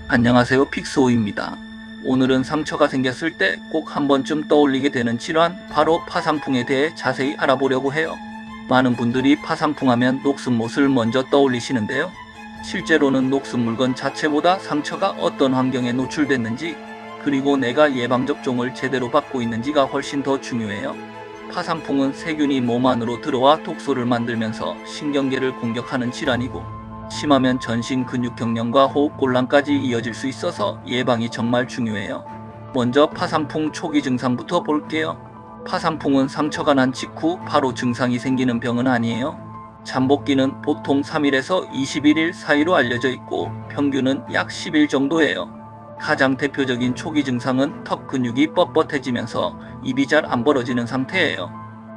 안녕하세요, 픽스호입니다. 오늘은 상처가 생겼을 때 꼭 한 번쯤 떠올리게 되는 질환, 바로 파상풍에 대해 자세히 알아보려고 해요. 많은 분들이 파상풍하면 녹슨못을 먼저 떠올리시는데요. 실제로는 녹슨 물건 자체보다 상처가 어떤 환경에 노출됐는지, 그리고 내가 예방접종을 제대로 받고 있는지가 훨씬 더 중요해요. 파상풍은 세균이 몸 안으로 들어와 독소를 만들면서 신경계를 공격하는 질환이고, 심하면 전신 근육경련과 호흡곤란까지 이어질 수 있어서 예방이 정말 중요해요. 먼저 파상풍 초기 증상부터 볼게요. 파상풍은 상처가 난 직후 바로 증상이 생기는 병은 아니에요. 잠복기는 보통 3일에서 21일 사이로 알려져 있고 평균은 약 10일 정도예요. 가장 대표적인 초기 증상은 턱 근육이 뻣뻣해지면서 입이 잘 안 벌어지는 상태예요.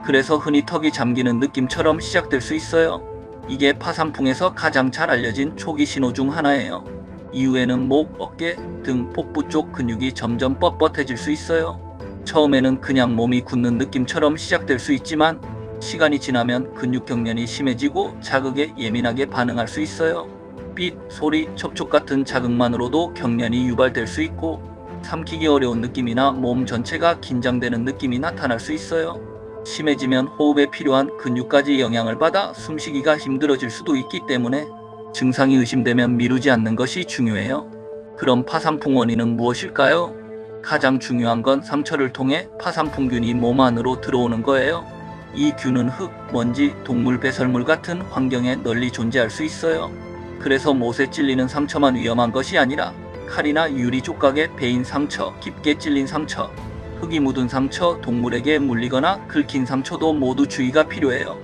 그래서 흔히 턱이 잠기는 느낌처럼 시작될 수 있어요. 이게 파상풍에서 가장 잘 알려진 초기 신호 중 하나예요. 이후에는 목, 어깨, 등, 복부 쪽 근육이 점점 뻣뻣해질 수 있어요. 처음에는 그냥 몸이 굳는 느낌처럼 시작될 수 있지만 시간이 지나면 근육 경련이 심해지고 자극에 예민하게 반응할 수 있어요. 빛, 소리, 접촉 같은 자극만으로도 경련이 유발될 수 있고 삼키기 어려운 느낌이나 몸 전체가 긴장되는 느낌이 나타날 수 있어요. 심해지면 호흡에 필요한 근육까지 영향을 받아 숨쉬기가 힘들어질 수도 있기 때문에 증상이 의심되면 미루지 않는 것이 중요해요. 그럼 파상풍 원인은 무엇일까요? 가장 중요한 건 상처를 통해 파상풍균이 몸 안으로 들어오는 거예요. 이 균은 흙, 먼지, 동물 배설물 같은 환경에 널리 존재할 수 있어요. 그래서 못에 찔리는 상처만 위험한 것이 아니라 칼이나 유리 촉각에 베인 상처, 깊게 찔린 상처, 흙이 묻은 상처, 동물에게 물리거나 긁힌 상처도 모두 주의가 필요해요.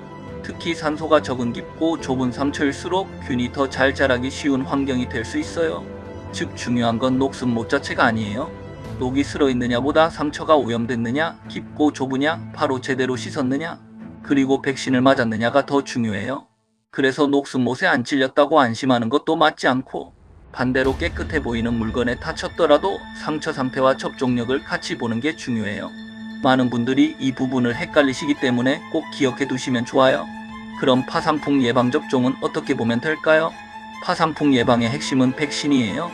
특히 산소가 적은 깊고 좁은 상처일수록 균이 더 잘 자라기 쉬운 환경이 될 수 있어요. 즉 중요한 건 녹슨못 자체가 아니에요. 녹이 슬어있느냐 보다 상처가 오염됐느냐, 깊고 좁으냐, 바로 제대로 씻었느냐, 그리고 백신을 맞았느냐가 더 중요해요. 그래서 녹슨못에 안 찔렸다고 안심하는 것도 맞지 않고 반대로 깨끗해 보이는 물건에 다쳤더라도 상처 상태와 접촉력을 같이 보는 게 중요해요. 많은 분들이 이 부분을 헷갈리시기 때문에 꼭 기억해 두시면 좋아요. 그럼 파상풍 예방접종은 어떻게 보면 될까요? 파상풍 예방의 핵심은 백신이에요.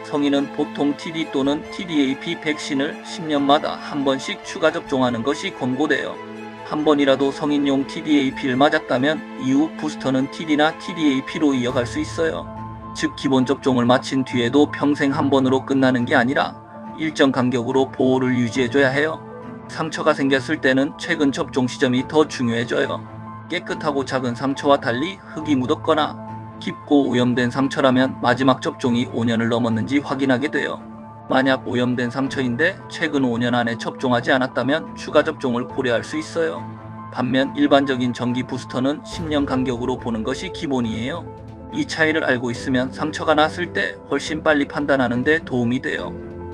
성인은 보통 TD 또는 TDAP 백신을 10년마다 한 번씩 추가 접종하는 것이 권고돼요. 한 번이라도 성인용 TDAP를 맞았다면 이후 부스터는 TD나 TDAP로 이어갈 수 있어요. 즉 기본 접종을 마친 뒤에도 평생 한 번으로 끝나는 게 아니라 일정 간격으로 보호를 유지해줘야 해요. 상처가 생겼을 때는 최근 접종 시점이 더 중요해져요. 깨끗하고 작은 상처와 달리 흙이 묻었거나 깊고 오염된 상처라면 마지막 접종이 5년을 넘었는지 확인하게 돼요. 만약 오염된 상처인데 최근 5년 안에 접종하지 않았다면 추가 접종을 고려할 수 있어요. 반면 일반적인 정기 부스터는 10년 간격으로 보는 것이 기본이에요. 이 차이를 알고 있으면 상처가 났을 때 훨씬 빨리 판단하는 데 도움이 돼요.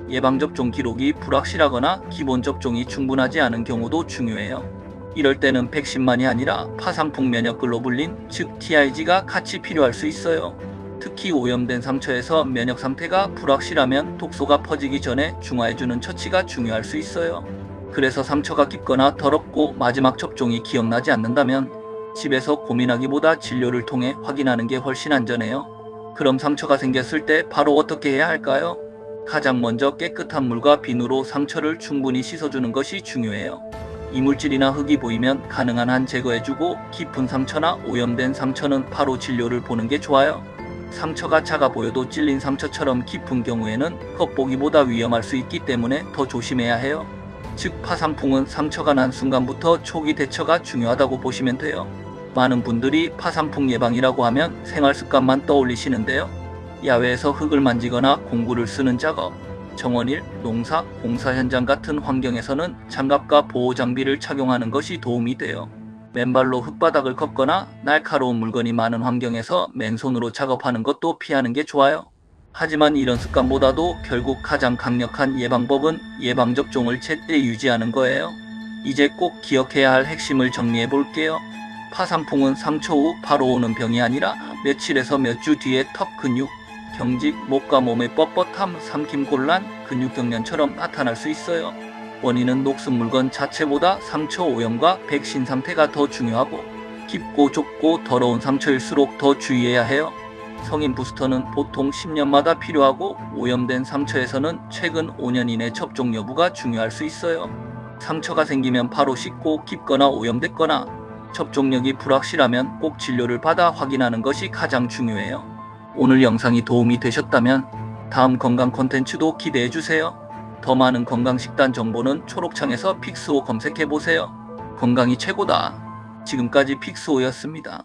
예방접종 기록이 불확실하거나 기본 접종이 충분하지 않은 경우도 중요해요. 이럴 때는 백신만이 아니라 파상풍 면역글로불린, 즉 TIG가 같이 필요할 수 있어요. 특히 오염된 상처에서 면역 상태가 불확실하면 독소가 퍼지기 전에 중화해주는 처치가 중요할 수 있어요. 그래서 상처가 깊거나 더럽고 마지막 접종이 기억나지 않는다면 집에서 고민하기보다 진료를 통해 확인하는 게 훨씬 안전해요. 그럼 상처가 생겼을 때 바로 어떻게 해야 할까요? 가장 먼저 깨끗한 물과 비누로 상처를 충분히 씻어주는 것이 중요해요. 이물질이나 흙이 보이면 가능한 한 제거해주고 깊은 상처나 오염된 상처는 바로 진료를 보는 게 좋아요. 상처가 작아 보여도 찔린 상처처럼 깊은 경우에는 겉보기보다 위험할 수 있기 때문에 더 조심해야 해요. 즉 파상풍은 상처가 난 순간부터 초기 대처가 중요하다고 보시면 돼요. 많은 분들이 파상풍 예방이라고 하면 생활습관만 떠올리시는데요. 야외에서 흙을 만지거나 공구를 쓰는 작업, 정원일, 농사, 공사 현장 같은 환경에서는 장갑과 보호장비를 착용하는 것이 도움이 돼요. 맨발로 흙바닥을 걷거나 날카로운 물건이 많은 환경에서 맨손으로 작업하는 것도 피하는 게 좋아요. 하지만 이런 습관보다도 결국 가장 강력한 예방법은 예방접종을 제때 유지하는 거예요. 이제 꼭 기억해야 할 핵심을 정리해 볼게요. 파상풍은 상처 후 바로 오는 병이 아니라 며칠에서 몇 주 뒤에 턱 근육, 경직, 목과 몸의 뻣뻣함, 삼킴곤란, 근육경련처럼 나타날 수 있어요. 원인은 녹슨 물건 자체보다 상처 오염과 백신 상태가 더 중요하고 깊고 좁고 더러운 상처일수록 더 주의해야 해요. 성인 부스터는 보통 10년마다 필요하고 오염된 상처에서는 최근 5년 이내 접종 여부가 중요할 수 있어요. 상처가 생기면 바로 씻고 깊거나 오염됐거나 접종력이 불확실하면 꼭 진료를 받아 확인하는 것이 가장 중요해요. 오늘 영상이 도움이 되셨다면 다음 건강 콘텐츠도 기대해주세요. 더 많은 건강식단 정보는 초록창에서 픽스호 검색해보세요. 건강이 최고다. 지금까지 픽스호였습니다.